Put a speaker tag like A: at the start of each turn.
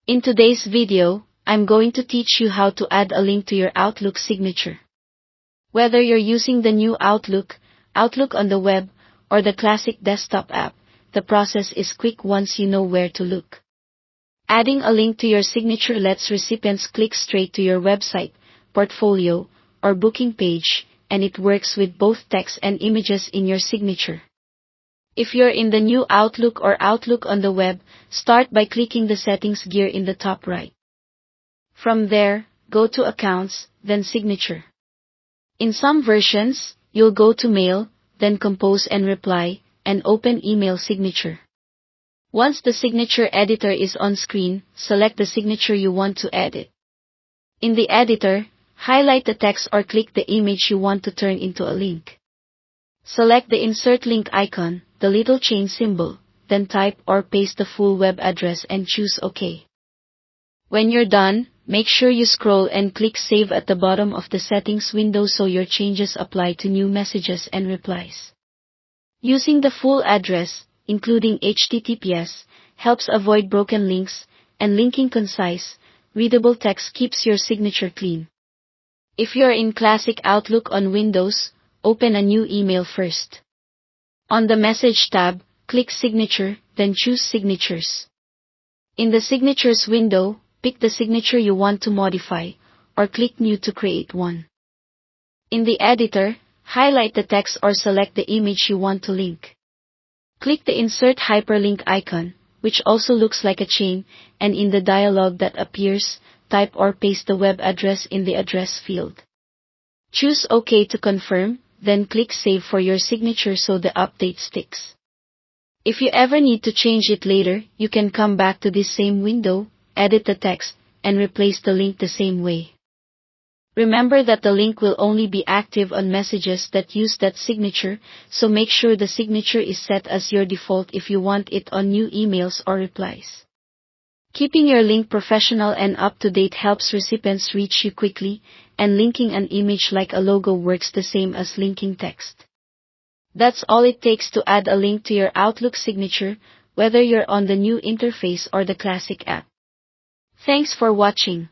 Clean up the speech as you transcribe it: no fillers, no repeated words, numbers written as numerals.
A: In today's video, I'm going to teach you how to add a link to your Outlook signature. Whether you're using the new Outlook, Outlook on the web, or the classic desktop app, the process is quick once you know where to look. Adding a link to your signature lets recipients click straight to your website, portfolio, or booking page, and it works with both text and images in your signature. If you're in the new Outlook or Outlook on the web, start by clicking the settings gear in the top right. From there, go to Accounts, then Signature. In some versions, you'll go to Mail, then Compose and Reply, and open Email Signature. Once the signature editor is on screen, select the signature you want to edit. In the editor, highlight the text or click the image you want to turn into a link. Select the Insert Link icon, the little chain symbol, then type or paste the full web address and choose OK. When you're done, make sure you scroll and click Save at the bottom of the settings window so your changes apply to new messages and replies. Using the full address, including HTTPS, helps avoid broken links, and linking concise, readable text keeps your signature clean. If you're in Classic Outlook on Windows, open a new email first. On the Message tab, click Signature, then choose Signatures. In the Signatures window, pick the signature you want to modify, or click New to create one. In the editor, highlight the text or select the image you want to link. Click the Insert Hyperlink icon, which also looks like a chain, and in the dialog that appears, type or paste the web address in the address field. Choose OK to confirm, then click Save for your signature so the update sticks. If you ever need to change it later, you can come back to this same window, edit the text, and replace the link the same way. Remember that the link will only be active on messages that use that signature, so make sure the signature is set as your default if you want it on new emails or replies. Keeping your link professional and up-to-date helps recipients reach you quickly, and linking an image like a logo works the same as linking text. That's all it takes to add a link to your Outlook signature, whether you're on the new interface or the classic app. Thanks for watching.